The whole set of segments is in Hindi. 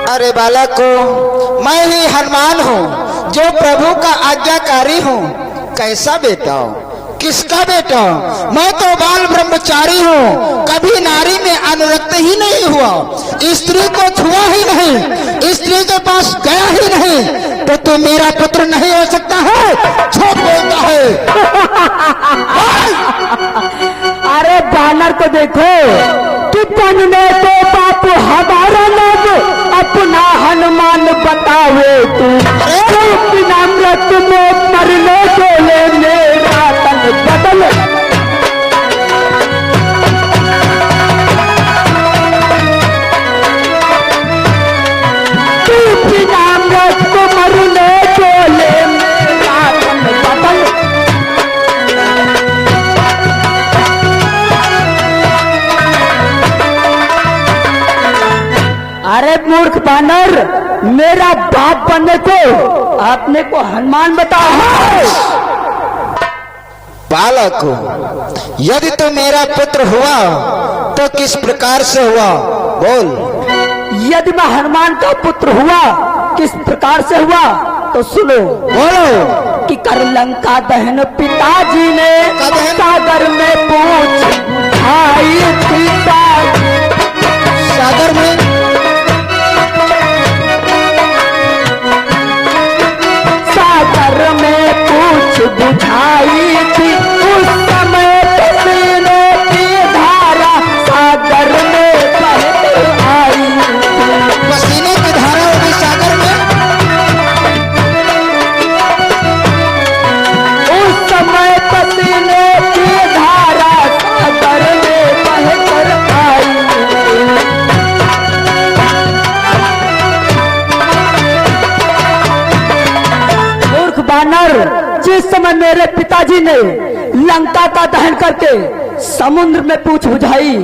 अरे बालक को मैं ही हनुमान हूँ जो प्रभु का आज्ञाकारी हूँ। कैसा बेटा? किसका बेटा? मैं तो बाल ब्रह्मचारी हूँ, कभी नारी में अनुरक्त ही नहीं हुआ, स्त्री को छुआ ही नहीं, स्त्री के पास गया ही नहीं, तो तू मेरा पुत्र नहीं हो सकता है? झूठ बोलता है। अरे बानर को देखो कि बनने तो बाप हमारा लोग अपना हनुमान बतावे तू नम्रत में मरने को ले मेरा तन बदल। तू नम्रत को मरने को ले मेरा तन बदल। अरे मूर्ख बानर, मेरा बाप बनने को आपने को हनुमान बताया है। बालक यदि तू मेरा पुत्र हुआ तो किस प्रकार से हुआ? बोल। यदि मैं हनुमान का पुत्र हुआ किस प्रकार से हुआ तो सुनो। बोलो। कि कर लंका दहन पिताजी ने सागर में पूछ भाई पिता। सागर में? सागर में पूछ बुझाई थी उस समय पसीने की धारा सागर में बहती आई। पसीने की धारा होगी सागर में? उस समय पसीने की धारा सागर में बहकर आई। मूर्ख बानर, जिस समय मेरे पिताजी ने लंका का दहन करके समुद्र में पूछ बुझाई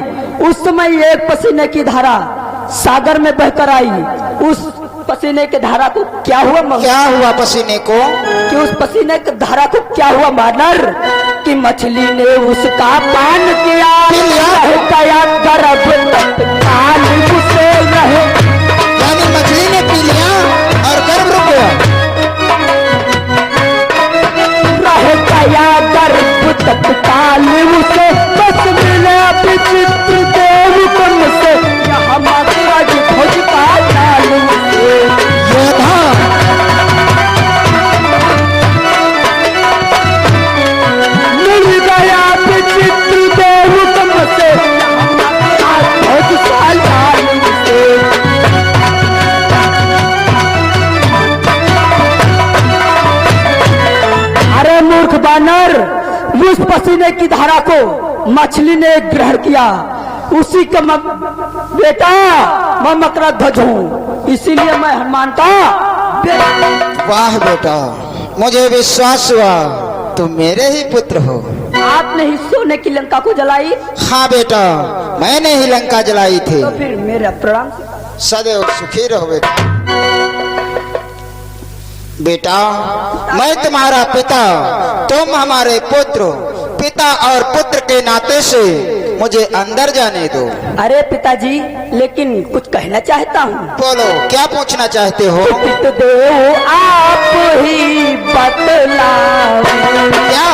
उस समय एक पसीने की धारा सागर में बहकर आई। उस पसीने की धारा को क्या हुआ? क्या हुआ पसीने को? कि उस पसीने की धारा को क्या हुआ बानर? कि मछली ने उसका पान किया गया गर्भ तत्काल उसे रहे। यानी मछली ने पी लिया और गर्भ रुक गया। रह गया गर्भ तत्काल उसे बस मिला विचित्र देव कुंड से यहाँ मथुरा की खोज का जाल उसे। योधा मिल गया विचित्र देव कुंड से यहाँ मथुरा की खोज का जाल उसे। अरे मूर्ख बानर, उस पसीने की धारा को मछली ने ग्रहण किया, उसी का बेटा मैं मकरा ध्वज हूँ, इसीलिए मैं हनुमान का बेटा। वाह बेटा, मुझे विश्वास हुआ तुम मेरे ही पुत्र हो। आपने ही सोने की लंका को जलाई? हाँ बेटा, मैंने ही लंका जलाई थी। तो फिर मेरा प्रणाम। सदैव सुखी रहो बेटा। बेटा मैं तुम्हारा पिता, तुम हमारे पुत्र। पिता और पुत्र के नाते से मुझे अंदर जाने दो। अरे पिताजी, लेकिन कुछ कहना चाहता हूँ। बोलो, क्या पूछना चाहते हो? पित देव आप ही बतलाओ। क्या?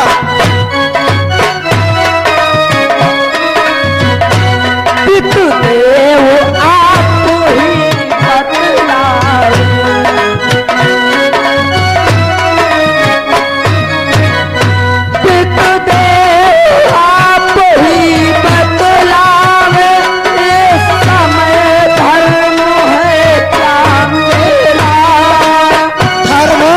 पित देव आप ही बतलाओ। पित देव आप ही बतलावे इस समय धर्म है क्या मेरा। धर्म?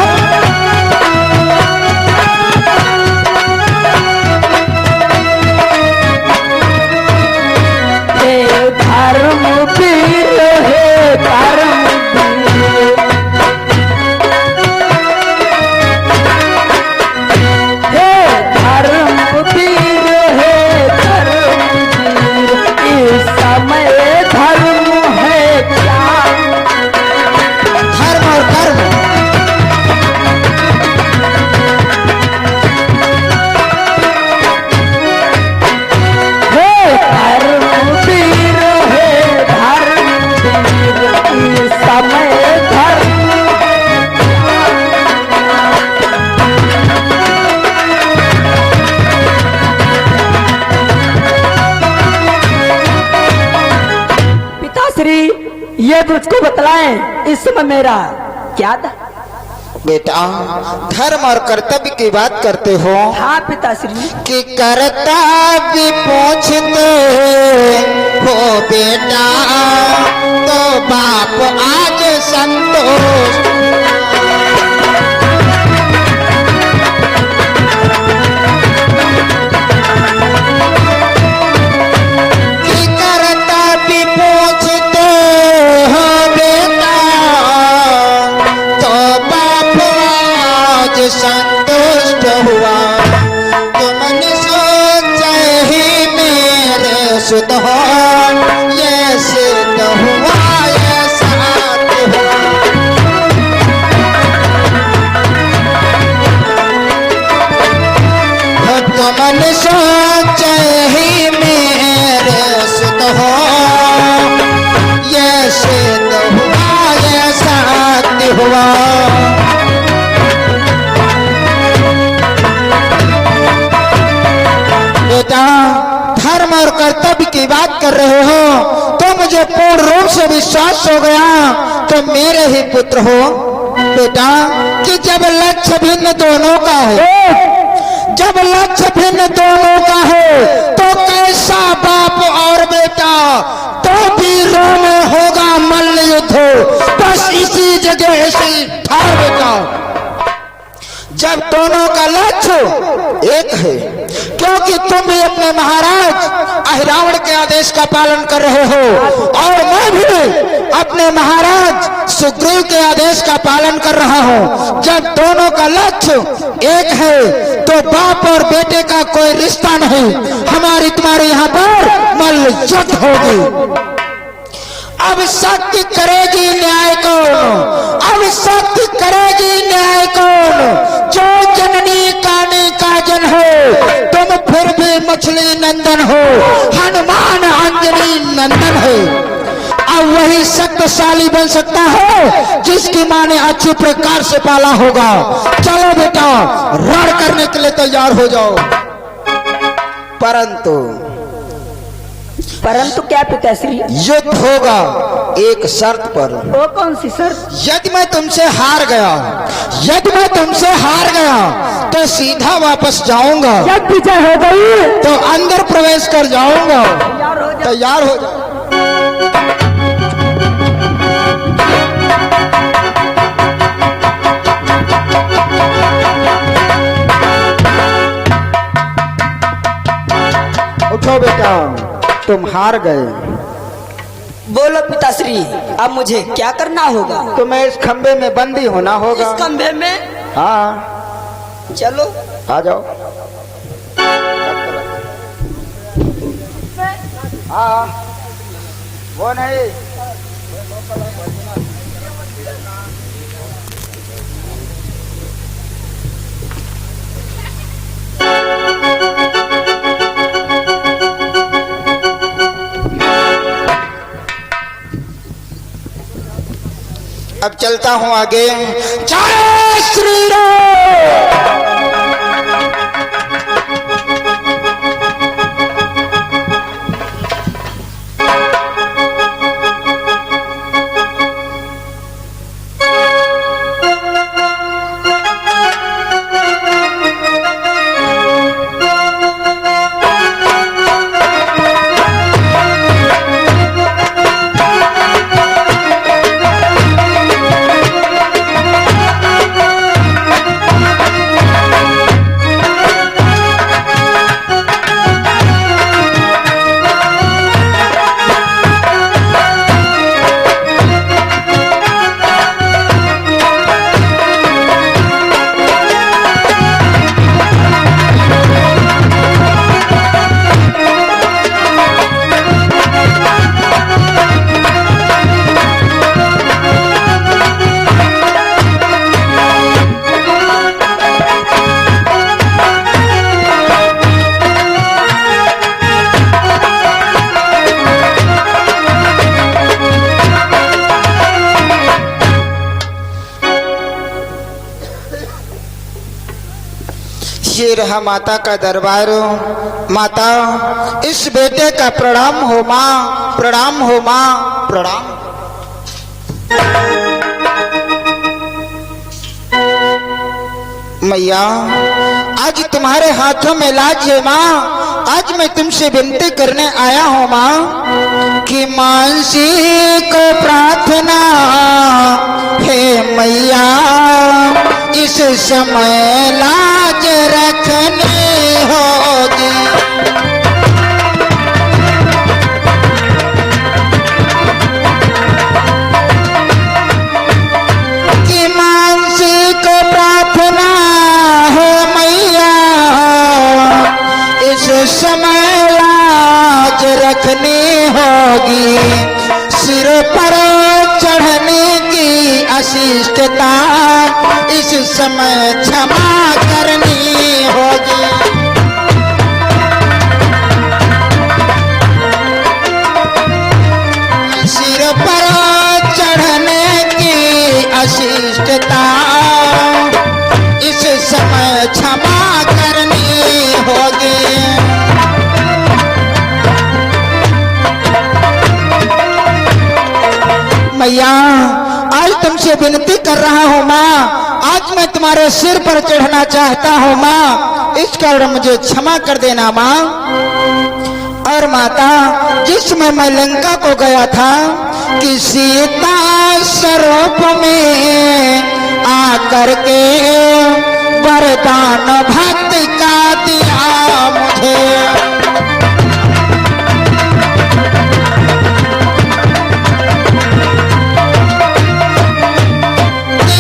धर्म ये मुझको बतलाएं, इस समय मेरा क्या था? बेटा, धर्म और कर्तव्य की बात करते हो हाँ पिताश्री। कि कर्तव्य पूछते हो बेटा, तो बाप आज संतोष। कि कर्तव्य पूछते हो बेटा, तो बाप आज संतुष्ट हुआ। तुमने सोचा ही मेरे सुध हो, ये सिद्ध हुआ, ये साथ हुआ। तुमने सोचा ही मेरे सुध हो, ये सिद्ध हुआ, ये साथ हुआ। बेटा, धर्म और कर्तव्य की बात कर रहे हो तो मुझे पूर्ण रूप से विश्वास हो गया तो मेरे ही पुत्र हो। बेटा, कि जब लक्ष्य भिन्न दोनों का है, जब लक्ष्य भिन्न दोनों का है, तो कैसा बाप और बेटा, तो वीरों में होगा मल्ल युद्ध। बस इसी जगह से ठार बेटा, जब दोनों का लक्ष्य एक है, क्योंकि तुम भी अपने महाराज अहिरावण के आदेश का पालन कर रहे हो और मैं भी अपने महाराज सुग्रीव के आदेश का पालन कर रहा हूँ। जब दोनों का लक्ष्य एक है तो बाप और बेटे का कोई रिश्ता नहीं, हमारी तुम्हारे यहाँ पर मल्ल युद्ध होगी। अब शक्ति करेगी न्याय कौन, अब शक्ति करेगी न्याय कौन, जो जननी कानी का जन हो, तुम फिर भी मछली नंदन हो, हनुमान अंजनी नंदन है। अब वही शक्तिशाली बन सकता है जिसकी माँ ने अच्छी प्रकार से पाला होगा। चलो बेटा, रण करने के लिए तैयार हो जाओ। परंतु क्या पिताश्री? युद्ध होगा एक शर्त पर। वो कौन सी शर्त? यदि मैं तुमसे हार गया, यदि मैं तुमसे हार गया तो सीधा वापस जाऊंगा। जब विजय हो गई तो अंदर प्रवेश कर जाऊंगा। तैयार हो जाओ। उठो बेटा, तुम हार गए। बोलो पिताश्री, अब मुझे क्या करना होगा? तुम्हें इस खंबे में बंदी होना होगा। इस खंबे में? हाँ, चलो आ जाओ। हाँ, वो नहीं। अब चलता हूं आगे। जय श्री राम। ये रहा माता का दरबार। माता, इस बेटे का प्रणाम हो माँ, प्रणाम हो माँ, प्रणाम। मैया, आज तुम्हारे हाथों में लाज है माँ। आज मैं तुमसे विनती करने आया हूँ माँ कि मानसी को प्रार्थना है मैया, इस समय लाज रखनी होगी। कि मानसी को प्रार्थना है मैया, इस समय लाज रखनी होगी। सिर पर चढ़ने की अशिष्टता इस समय क्षमा करनी होगी। सिर पर चढ़ने की अशिष्टता इस समय क्षमा करनी होगी। मैया, आज तुमसे विनती कर रहा हूँ माँ, आज मैं तुम्हारे सिर पर चढ़ना चाहता हूँ माँ, इस कारण मुझे क्षमा कर देना माँ। और माता, जिसमें मैं लंका को गया था कि सीता स्वरूप में आकर के वरदान भक्ति का दिया मुझे।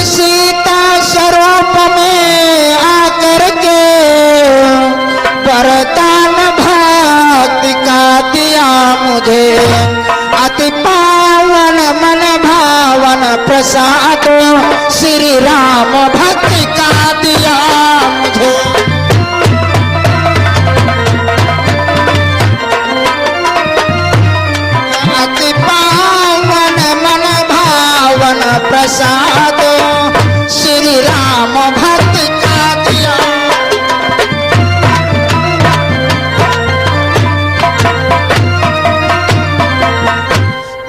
सीता स्वरूप में आकर के वरदान भक्ति का दिया मुझे। अति पावन मन भावन प्रसाद श्री राम भक्ति का दिया मुझे। अति पावन मन भावन प्रसाद श्री राम भक्ति का दिया।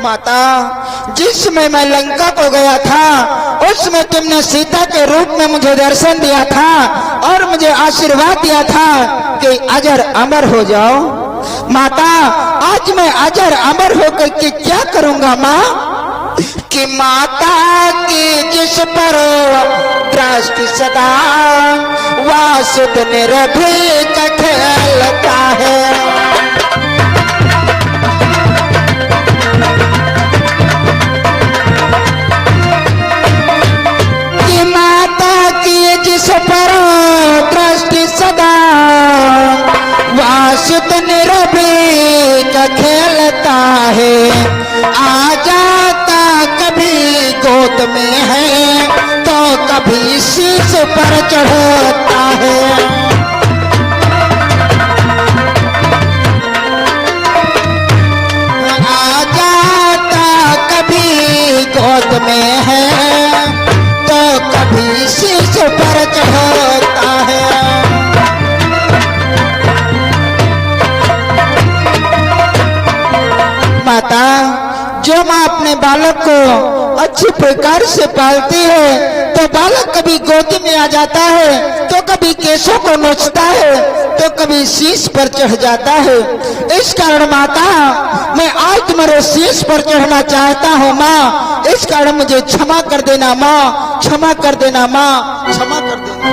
माता, जिसमें मैं लंका को गया था उसमें तुमने सीता के रूप में मुझे दर्शन दिया था और मुझे आशीर्वाद दिया था कि अजर अमर हो जाओ। माता, आज मैं अजर अमर होकर के क्या करूंगा माँ? कि माता की जिस पर दृष्टि सदा वासुद निर्भीक खेलता है। जिस पर दृष्टि सदा वासुद निर्भीक खेलता है। आ जाता कभी गोद में है तो कभी शीश पर चढ़ता है। आ जाता कभी गोद में है तो कभी शीश पर चढ़ता है। माता, जो माँ अपने बालक को अच्छी प्रकार से पालती है तो बालक कभी गोदी में आ जाता है तो कभी केशों को नोचता है तो कभी शीश पर चढ़ जाता है। इस कारण माता, मैं आज तुम्हारे शीश पर चढ़ना चाहता हूँ माँ, इस कारण मुझे क्षमा कर देना माँ, क्षमा कर देना माँ, क्षमा कर देना।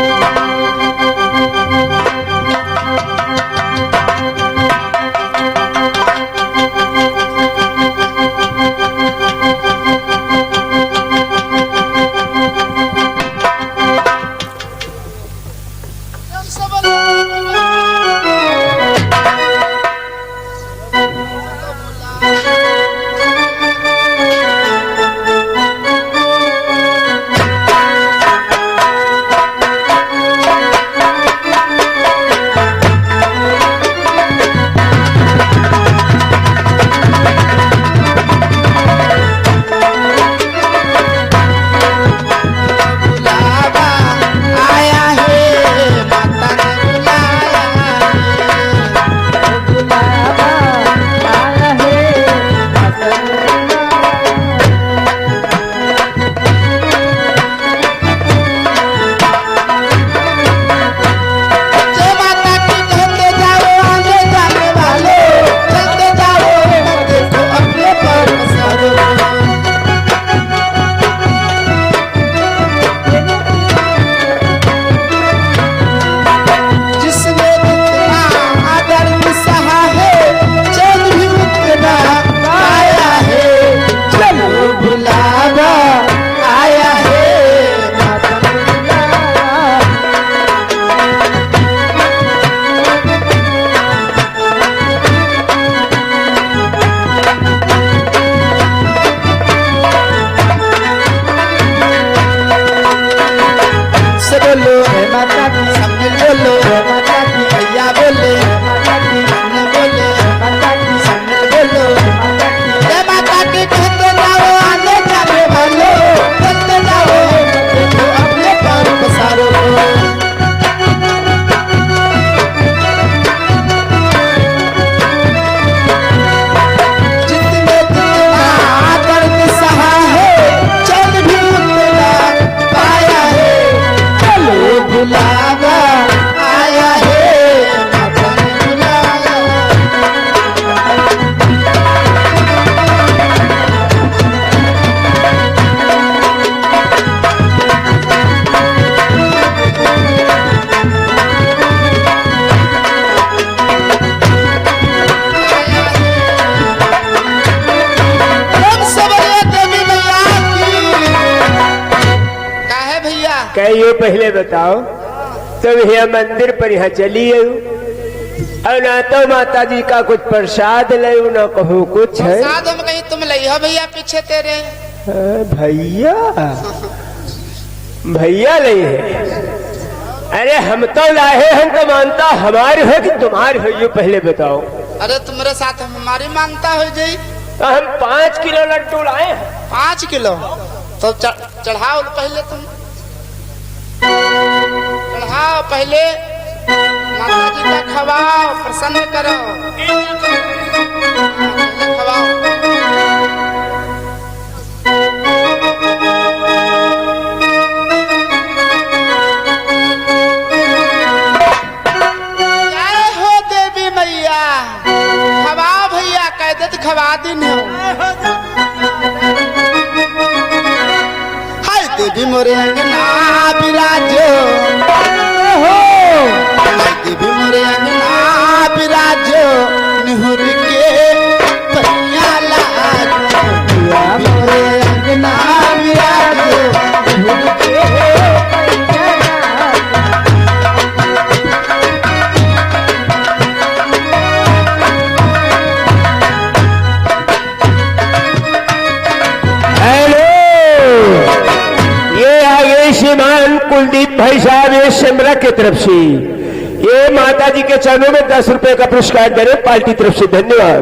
कहियो पहले बताओ तुम यहाँ मंदिर पर यहाँ चली आयु और ना तो माता जी का कुछ प्रसाद ले ना कहो कुछ है प्रसाद हम कहीं तुम ले हो भैया पीछे तेरे भैया भैया नहीं है। अरे हम तो लाए हम तो मानता हमारे हो कि तुम्हारे हो ये पहले बताओ। अरे तुम्हारे साथ हमारी मानता हो जाई तो हम 5 किलो लड्डू लाए हैं। 5 किलो तो चढ़ाओ पहले तुम चढ़ाओ पहले माता जी का खवाओ प्रसन्न करो खवाओ खवा दिन हाय देवी मोरे अंगना विराजो हाय देवी मोरे अंगना विराजो निहुर के पैया लाजो मोरे अंगना विराजो निहुर के श्रीमान कुलदीप भाई साहब ये सिमरा की तरफ से ये माता जी के चरणों में 10 रुपए का पुरस्कार दे रहे पार्टी तरफ से धन्यवाद।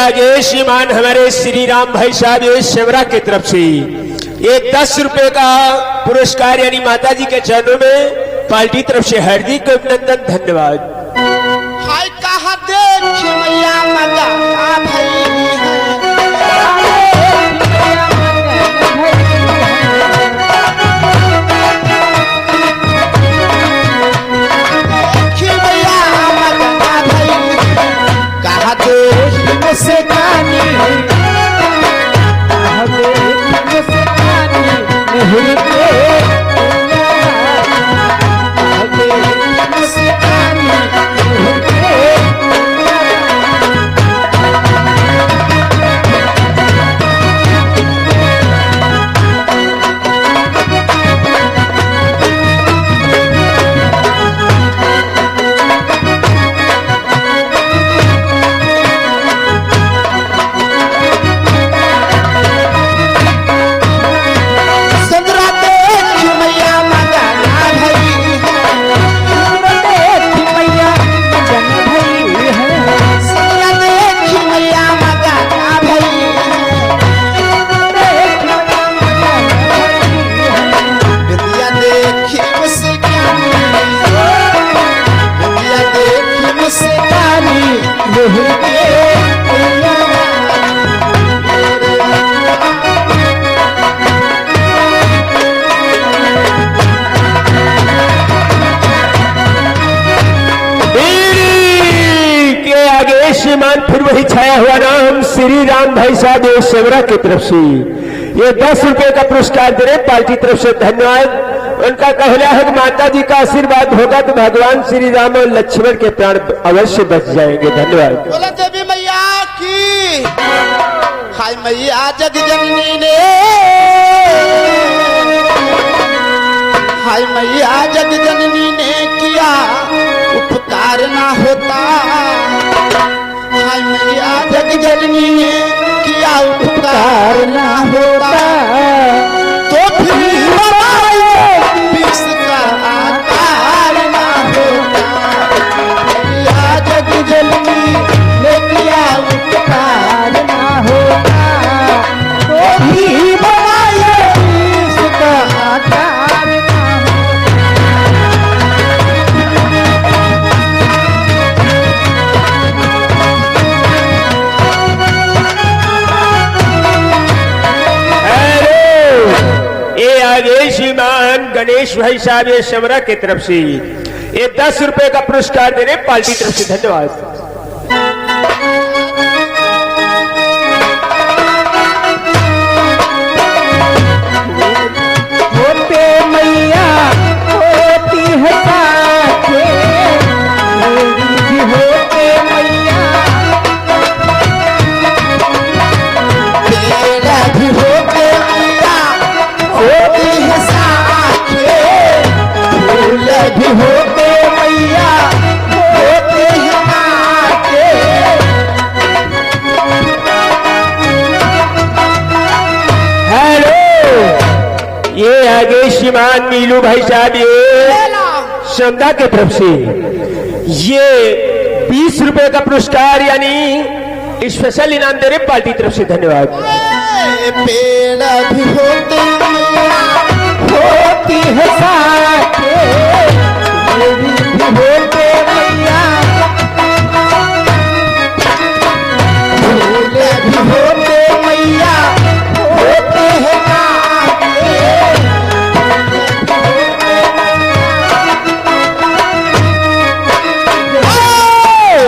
आगे श्रीमान हमारे श्री राम भाई साहब ये सेवरा की तरफ से ये 10 रुपए का पुरस्कार यानी माता जी के चरणों में पार्टी तरफ से हार्दिक अभिनंदन धन्यवाद। हाय कहा देख मैया मजा भाई से कहानी हुआ नाम श्री राम भाई साहब ये सेवरा की तरफ से ये 10 रुपए का पुरस्कार दे रहे पार्टी तरफ से धन्यवाद। उनका कहना है कि माता जी का आशीर्वाद होगा तो भगवान श्री राम और लक्ष्मण के प्राण अवश्य बच जाएंगे। धन्यवाद। बोला देवी मैया की हाय मैया जग जननी ने हाय मैया जग जननी ने किया उपकार ना होता हाय मैया जग जननी ने किया उपकार ना होता तो फिर विश्व का आकार ना होता मैया जग जननी ने किया उपकार ना होता तो भी बनाए विश्व का आकार ना आगे श्रीमान गणेश भाई साहब ये समरा की तरफ से ये 10 रुपए का पुरस्कार दे रहे पार्टी तरफ से। धन्यवाद। होते मैया होती है साथे, मेरी भी होते मैया तेरा भी होते मैया होती है साथे फूल भी होते मैया होते हैं नाते हेलो ये आगे श्रीमान नीलू भाई साहब ये समदा की तरफ से ये 20 रुपए का पुरस्कार यानी स्पेशल इनाम दे रहे पार्टी तरफ से। धन्यवाद। पेड़ भी होते मैया होती है साथे, मेरी भी होते मैया फूल भी होते मैया होते हैं नाते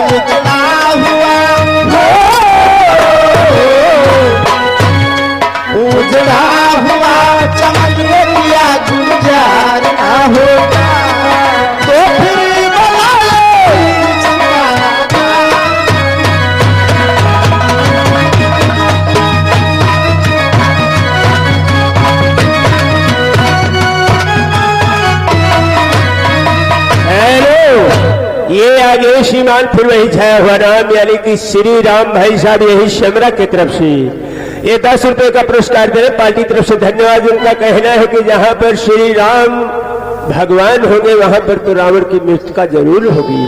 उजड़ा हुआ उजड़ा हुआ चमन किया गुलजार ना होता तो फिर बना लो इसका हेलो ये आगे श्रीमान फिर वही छाया हुआ नाम यानी कि श्री राम भाई साहब यही शमरा की तरफ से ये 10 रुपए का पुरस्कार दे रहे पार्टी तरफ से। धन्यवाद। उनका कहना है कि जहां पर श्री राम भगवान होंगे वहां पर तो रावण की मृत्यु जरूर होगी।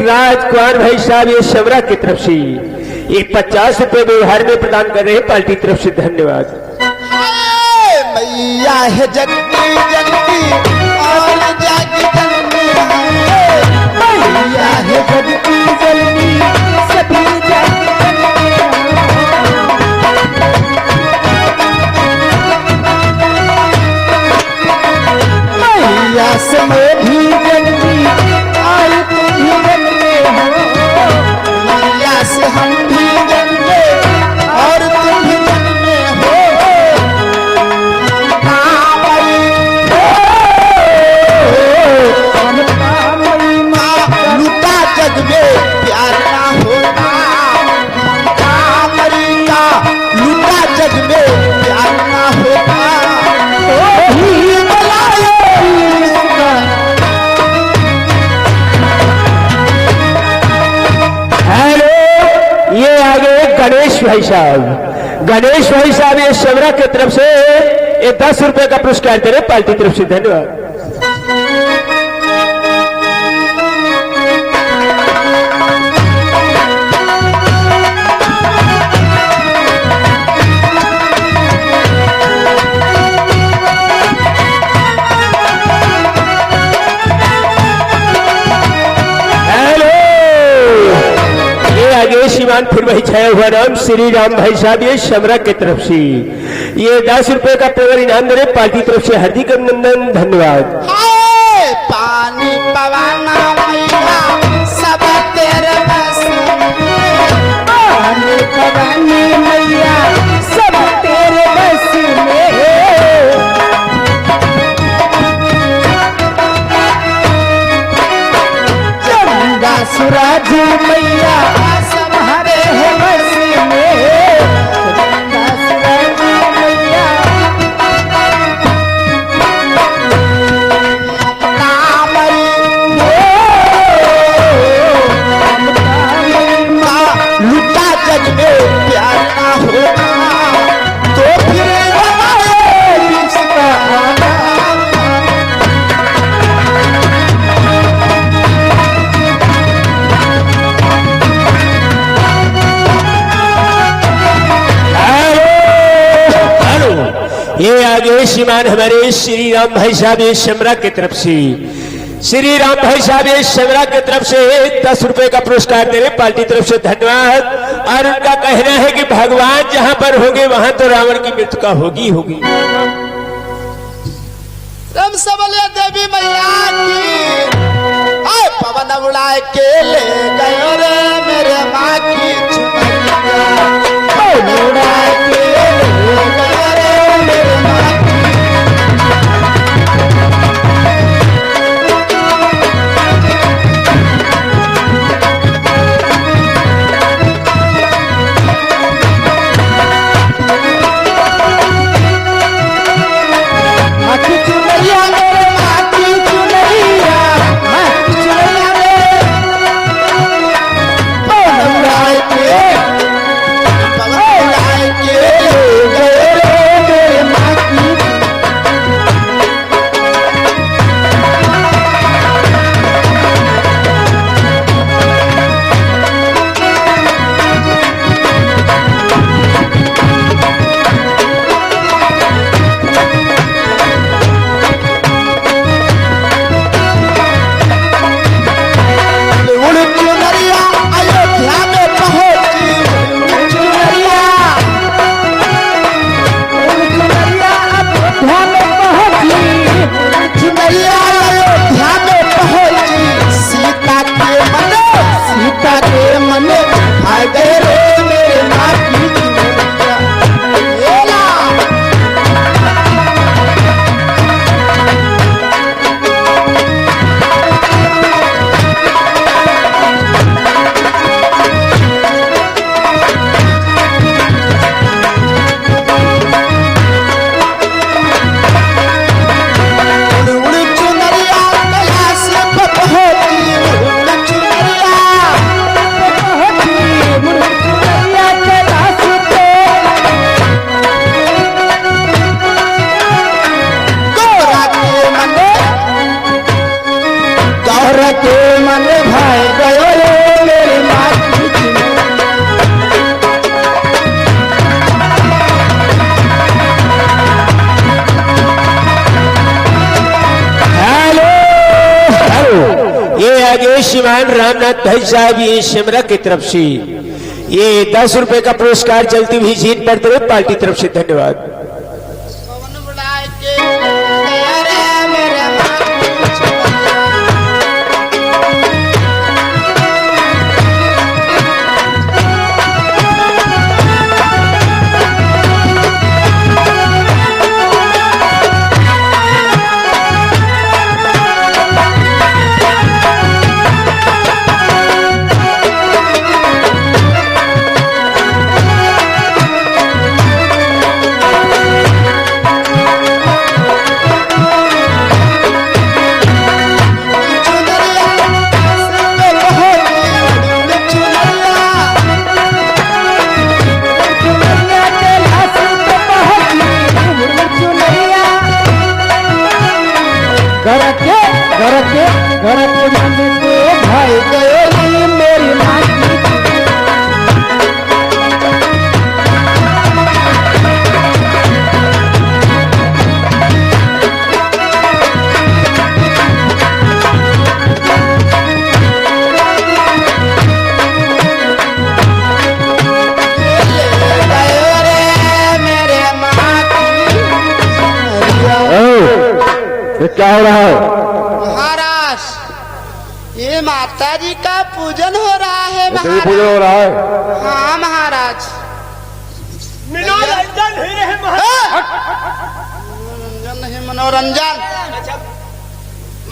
राजकुमार भाई साहब ये शमरा की तरफ से ये 50 रुपए व्यवहार में प्रदान कर रहे हैं पार्टी तरफ से। धन्यवाद। मैया है जगती जगती और जागी जगती मैया है जगती जगती सभी मैया समय भी जगती आई तुम भी जगते हो मैया से हम भी जगते और तुम भी जगते हो लुटा जग में प्यार ना होता लुटा जग में प्यार ना होता ये आगे गणेश भाई साहब ये शमरा की तरफ से ये 10 रुपए का पुरस्कार दे रहे पार्टी तरफ से। धन्यवाद। श्रीमान फिर वही छाया हुआ नाम श्री राम भाई साहब ये शमरा की तरफ से ये 10 रुपए का पेवर इनाम दे रहे पार्टी तरफ से हार्दिक अभिनंदन धन्यवाद। हाय पानी पवाना मैया सब तेरे बस में। पानी पवानी मैया सब तेरे बस में। चंदा सूरज मैया सब हरे है बस में। चंदा सूरज मैया लुटा जग में प्यार ना होगा तो फिर हमारे बीच का आना। ये आगे श्रीमान हमारे श्री राम भाई साहब ये शमरा की तरफ से श्री राम भाई साहब ये शमरा की तरफ से 10 रुपए का पुरस्कार दे रहे पार्टी तरफ से धन्यवाद। और उनका कहना है कि भगवान जहां पर होंगे वहां तो रावण की मृत्यु होगी होगी। रम सबले देवी मैया की आए पवन उड़ाए के ले गयो रे मेरे माँ की चुनरिया। पवन उड़ाए के ले गयो रे मेरे माँ की। माँ की चुनरिया मेरे माँ की चुनरिया। माँ की चुनरिया रे पवन उड़ाए के ले गयो रे मेरे माँ की। उड़ चुनरिया अयोध्या में पहुंची। चुनरिया उड़ चुनरिया अयोध्या में पहुंची। चुनरिया अयोध्या में पहुंची। सीता के मन भाग गए रे मेरे माँ की चुनरिया। एला उड़ चुनरिया कैलाश पे पहुंची। उड़ चुनरिया पहुंची। उड़ चुनरिया कैलाश पे। गौरा के मन भाई गयो रे मेरी माँ की चुनरिया। हेलो हेलो ये आगे श्रीमान रामनाथ भाई साहब ये शमरा की तरफ से ये 10 रुपए का पुरस्कार चलती हुई जीत पर दे रहे पार्टी तरफ से धन्यवाद। पवन उड़ाए के गया रे मेरे माँ की चुनरिया। ये क्या हो रहा है? महाराज, ये माता जी का पूजन हो रहा है देवी महाराज। पूजन हो रहा है। हाँ महाराज। मनोरंजन हो रहे महाराज। मनोरंजन नहीं, मनोरंजन। अच्छा,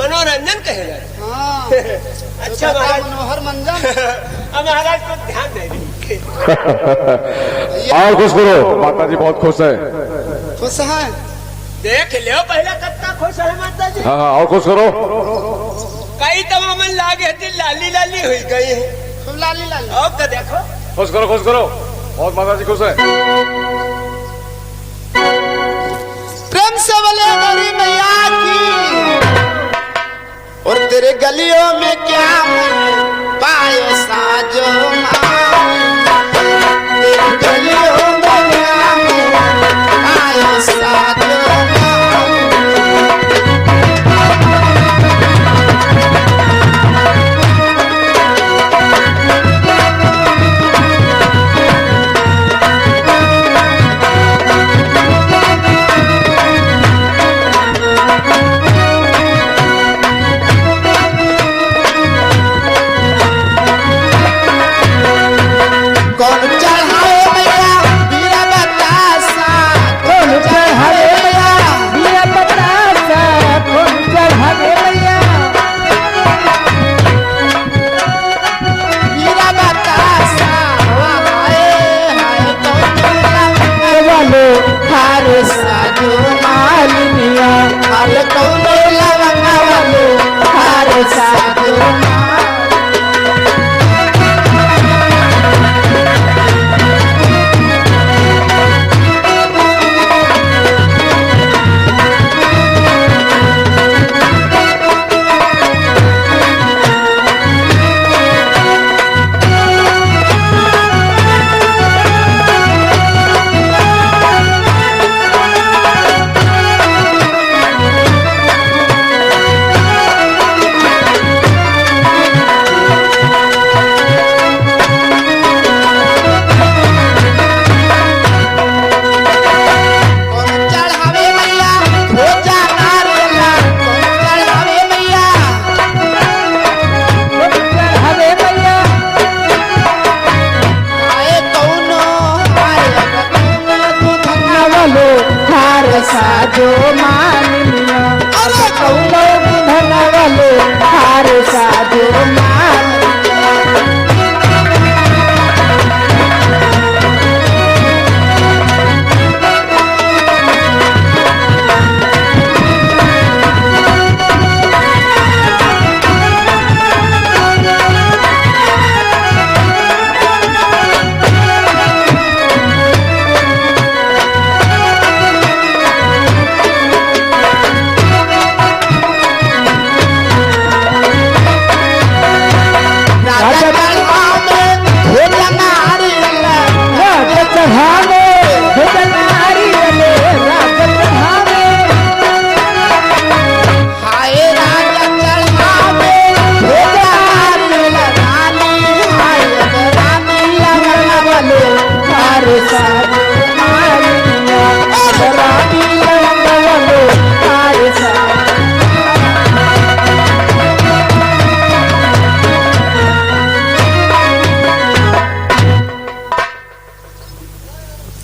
मनोरंजन कहे जाए। हाँ। अच्छा तो महाराज। मनोहर मंजन। अब महाराज को ध्यान दे रही। और खुश करो, माता जी बहुत खुश है। खुश है। देख लो पहला कत्ता खुश है माता जी। हाँ हाँ, और खुश करो। कई तमामन लागे थी, लाली लाली हुई गई है। खूब लाली लाली। अब तो देखो खुश करो, खुश करो, बहुत माता जी खुश है। प्रेम से बोले गौरी मैया की। और तेरे गलियों में क्या पायो साजो माँ। तेरे गलियों में क्या पायो साजो माँ। कौन चढ़ाए मैया वीरा बतासा। कौन चढ़ाए मैया वीरा बतासा। कौन चढ़ाए मैया वीरा बतासा। हाय हाय कौन वालो हार साजो मालिनिया। हाल कौन लवंगा वालो हार साजो मालिनिया। साजो मालिनिया। अरे कौनो बुधन वालो हार साजो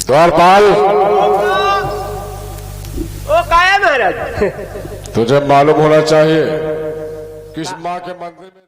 द्वारपाल, वो क्या है महाराज? तुझे मालूम होना चाहिए किस माँ के मंदिर में